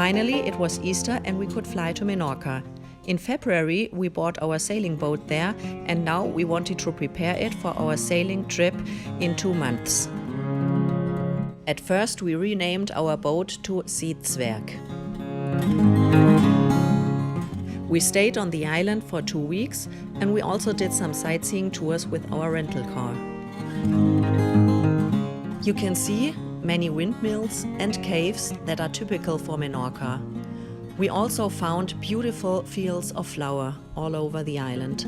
Finally, it was Easter and we could fly to Menorca. In February, we bought our sailing boat there, and now we wanted to prepare it for our sailing trip in 2 months. At first, we renamed our boat to Seezwerk. We stayed on the island for 2 weeks, and we also did some sightseeing tours with our rental car. You can see many windmills and caves that are typical for Menorca. We also found beautiful fields of flower all over the island.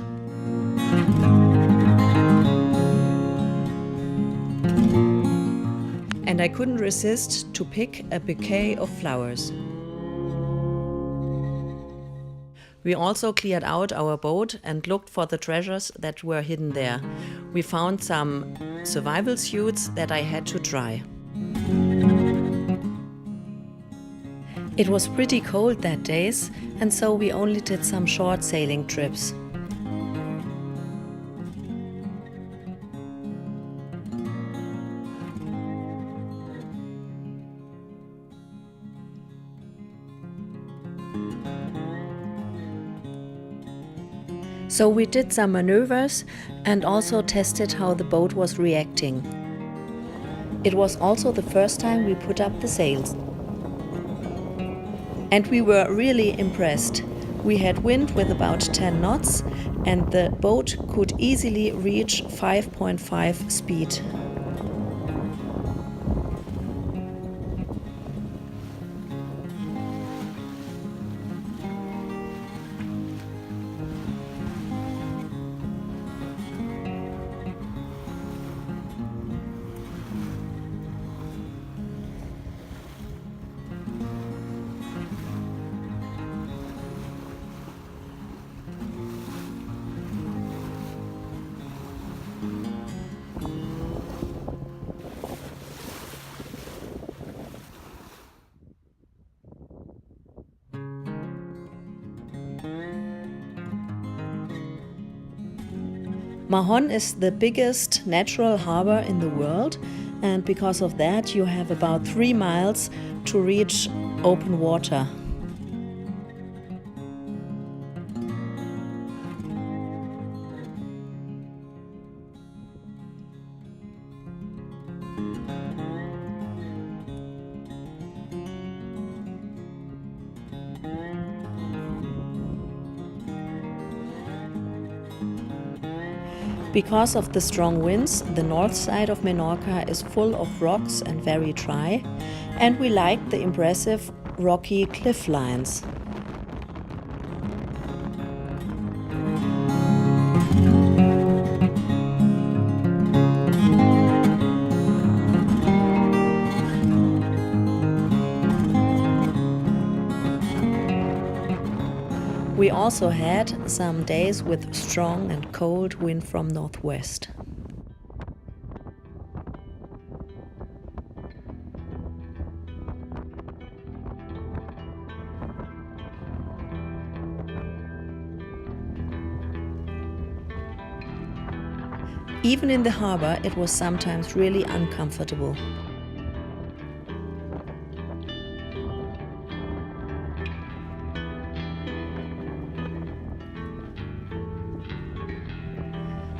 And I couldn't resist to pick a bouquet of flowers. We also cleared out our boat and looked for the treasures that were hidden there. We found some survival suits that I had to try. It was pretty cold that days, and so we only did some short sailing trips. So we did some maneuvers and also tested how the boat was reacting. It was also the first time we put up the sails. And we were really impressed. We had wind with about 10 knots and the boat could easily reach 5.5 speed. Mahon is the biggest natural harbor in the world, and because of that you have about 3 miles to reach open water. Because of the strong winds, the north side of Menorca is full of rocks and very dry, and we like the impressive rocky cliff lines. We also had some days with strong and cold wind from northwest. Even in the harbor, it was sometimes really uncomfortable.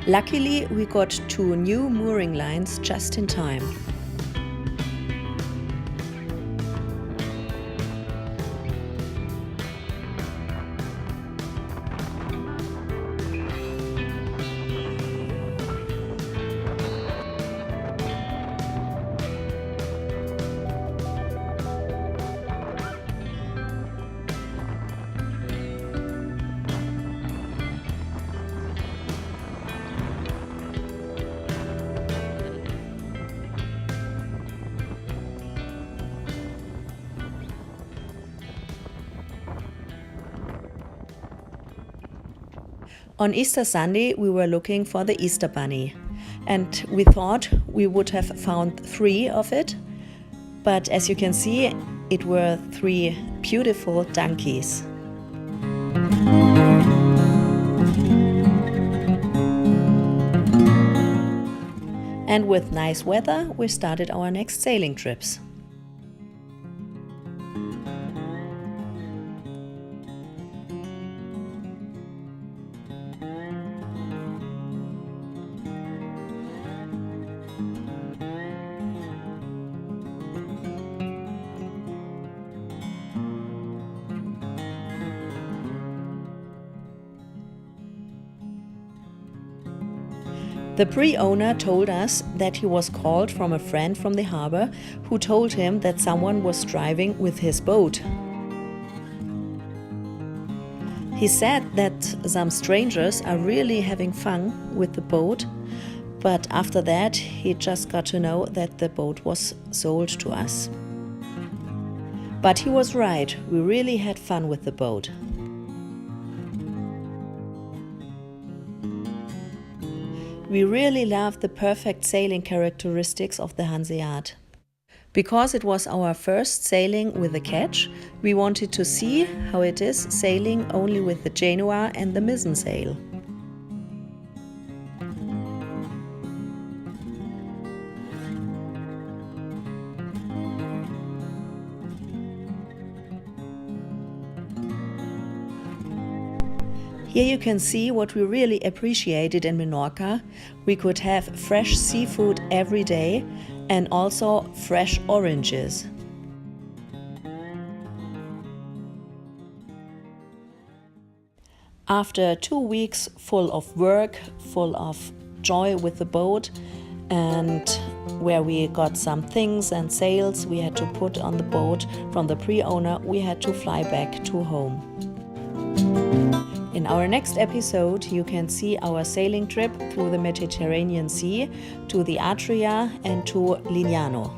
Luckily, we got 2 new mooring lines just in time. On Easter Sunday, we were looking for the Easter Bunny, and we thought we would have found 3 of it, but as you can see, it were 3 beautiful donkeys. And with nice weather, we started our next sailing trips. The pre-owner told us that he was called from a friend from the harbor who told him that someone was driving with his boat. He said that some strangers are really having fun with the boat, but after that he just got to know that the boat was sold to us. But he was right, we really had fun with the boat. We really loved the perfect sailing characteristics of the Hanseat. Because it was our first sailing with a ketch, we wanted to see how it is sailing only with the Genoa and the mizzen sail. Here you can see what we really appreciated in Menorca. We could have fresh seafood every day and also fresh oranges. After 2 weeks full of work, full of joy with the boat, and where we got some things and sails we had to put on the boat from the pre-owner, we had to fly back to home. In our next episode, you can see our sailing trip through the Mediterranean Sea to the Adria and to Lignano.